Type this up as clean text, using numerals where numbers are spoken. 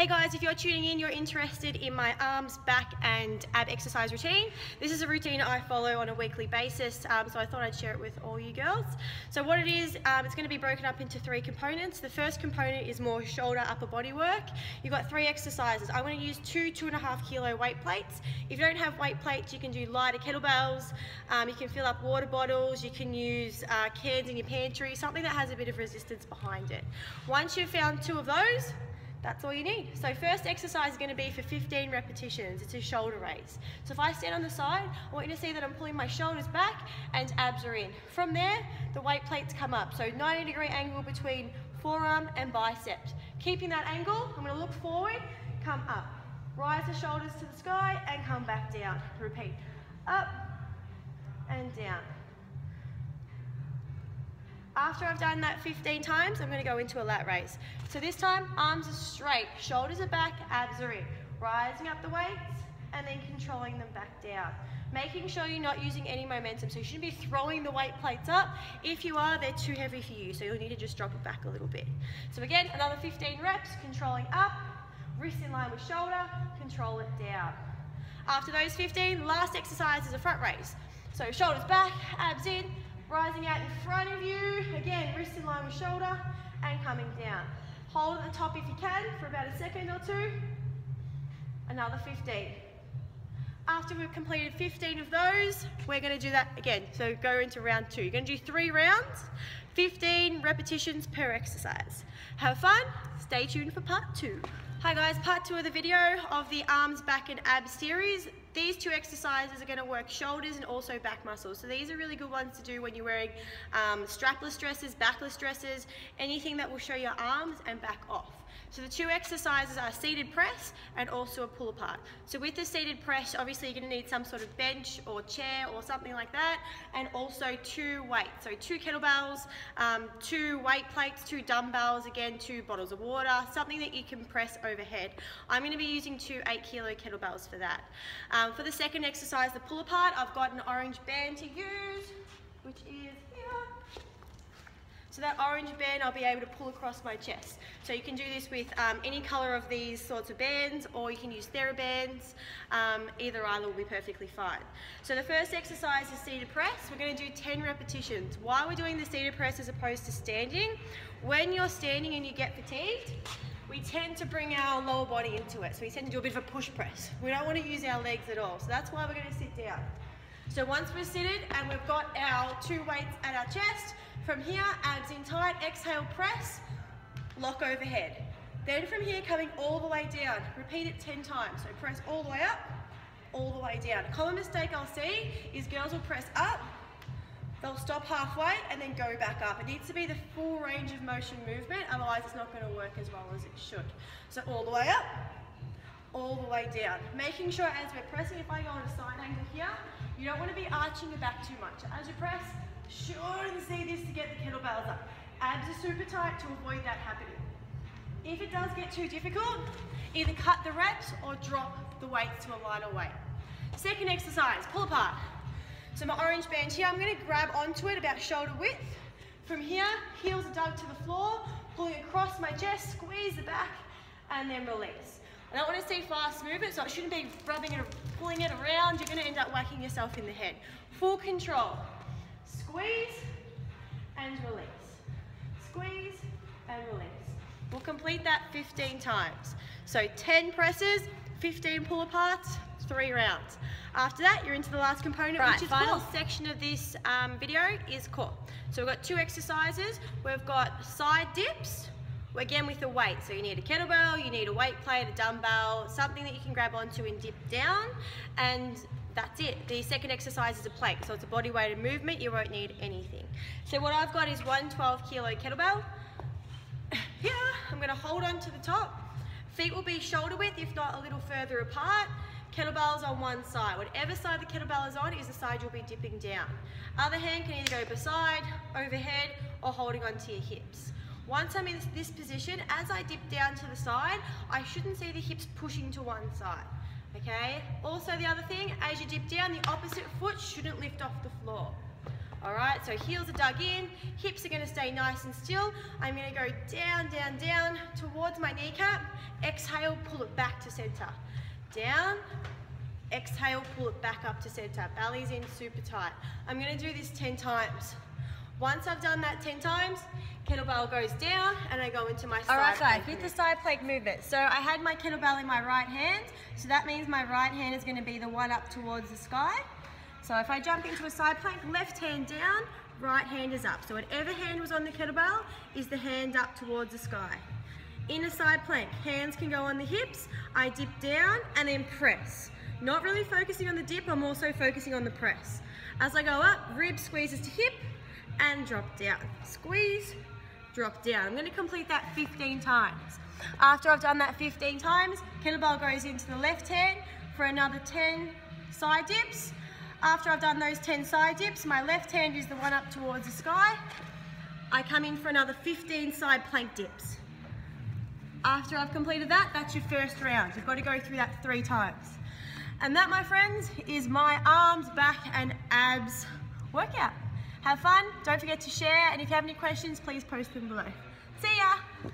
Hey guys, if you're tuning in, you're interested in my arms, back and ab exercise routine. This is a routine I follow on a weekly basis, so I thought I'd share it with all you girls. So what it is, it's going to be broken up into 3 components. The first component is more shoulder, upper body work. You've got 3 exercises. I want to use 2.5 kilo weight plates. If you don't have weight plates, you can do lighter kettlebells, you can fill up water bottles, you can use cans in your pantry, something that has a bit of resistance behind it. Once you've found 2 of those, that's all you need. So first exercise is going to be for 15 repetitions. It's a shoulder raise. So if I stand on the side, I want you to see that I'm pulling my shoulders back and abs are in. From there, the weight plates come up. So 90-degree angle between forearm and bicep. Keeping that angle, I'm going to look forward, come up. Rise the shoulders to the sky and come back down. Repeat. Up and down. After I've done that 15 times, I'm going to go into a lat raise. So this time, arms are straight, shoulders are back, abs are in. Rising up the weights and then controlling them back down. Making sure you're not using any momentum, so you shouldn't be throwing the weight plates up. If you are, they're too heavy for you, so you'll need to just drop it back a little bit. So again, another 15 reps, controlling up, wrist in line with shoulder, control it down. After those 15, last exercise is a front raise. So shoulders back, abs in, rising out in front of you, again, wrist in line with shoulder, and coming down. Hold at the top if you can for about a second or 2. Another 15. After we've completed 15 of those, we're going to do that again. So go into round 2. You're going to do 3 rounds, 15 repetitions per exercise. Have fun. Stay tuned for part 2. Hi guys, part 2 of the video of the arms, back and abs series. These 2 exercises are going to work shoulders and also back muscles. So these are really good ones to do when you're wearing strapless dresses, backless dresses, anything that will show your arms and back off. So the 2 exercises are seated press and also a pull apart. So with the seated press, obviously you're going to need some sort of bench or chair or something like that, and also 2 weights. So 2 kettlebells, 2 weight plates, 2 dumbbells, again 2 bottles of water, something that you can press overhead. I'm going to be using 2 8-kilo kettlebells for that. For the second exercise, the pull apart, I've got an orange band to use, which is here. So that orange band I'll be able to pull across my chest. So you can do this with any colour of these sorts of bands, or you can use TheraBands. Either will be perfectly fine. So the first exercise is seated press. We're going to do 10 repetitions. Why we're doing the seated press as opposed to standing? When you're standing and you get fatigued, we tend to bring our lower body into it. So we tend to do a bit of a push press. We don't want to use our legs at all. So that's why we're going to sit down. So once we're seated and we've got our 2 weights at our chest, from here, abs in tight, exhale, press, lock overhead. Then from here, coming all the way down. Repeat it 10 times. So press all the way up, all the way down. A common mistake I'll see is girls will press up, they'll stop halfway and then go back up. It needs to be the full range of motion movement, otherwise it's not going to work as well as it should. So all the way up, all the way down. Making sure as we're pressing, if I go on a side angle here, you don't want to be arching the back too much. As you press, shouldn't see this to get the kettlebells up. Abs are super tight to avoid that happening. If it does get too difficult, either cut the reps or drop the weights to a lighter weight. Second exercise, pull apart. So my orange band here, I'm going to grab onto it about shoulder width. From here, heels are dug to the floor, pulling across my chest, squeeze the back, and then release. I don't want to see fast movement, so I shouldn't be rubbing it or pulling it around. You're going to end up whacking yourself in the head. Full control. Squeeze and release. Squeeze and release. We'll complete that 15 times. So 10 presses, 15 pull aparts, 3 rounds. After that, you're into the last component, which is final section of this video is core. So we've got 2 exercises. We've got side dips, again with a weight. So you need a kettlebell, you need a weight plate, a dumbbell, something that you can grab onto and dip down, and that's it. The second exercise is a plank, so it's a body weighted movement. You won't need anything. So what I've got is 1 12-kilo kettlebell. Here, I'm going to hold on to the top. Feet will be shoulder width, if not a little further apart. Kettlebell's on one side. Whatever side the kettlebell is on is the side you'll be dipping down. Other hand can either go beside, overhead, or holding onto your hips. Once I'm in this position, as I dip down to the side, I shouldn't see the hips pushing to one side. Okay, also the other thing, as you dip down, the opposite foot shouldn't lift off the floor. All right, so heels are dug in, hips are gonna stay nice and still. I'm gonna go down, down, down towards my kneecap. Exhale, pull it back to center. Down, exhale, pull it back up to center. Belly's in super tight. I'm gonna do this 10 times. Once I've done that 10 times, kettlebell goes down and I go into my side plank. All right guys, with the side plank movement. So I had my kettlebell in my right hand, so that means my right hand is gonna be the one up towards the sky. So if I jump into a side plank, left hand down, right hand is up. So whatever hand was on the kettlebell is the hand up towards the sky. In a side plank, hands can go on the hips, I dip down and then press. Not really focusing on the dip, I'm also focusing on the press. As I go up, rib squeezes to hip and drop down. Squeeze, drop down. I'm gonna complete that 15 times. After I've done that 15 times, kettlebell goes into the left hand for another 10 side dips. After I've done those 10 side dips, my left hand is the one up towards the sky. I come in for another 15 side plank dips. After I've completed that, that's your first round. You've got to go through that 3 times. And that, my friends, is my arms, back, and abs workout. Have fun, don't forget to share, and if you have any questions, please post them below. See ya!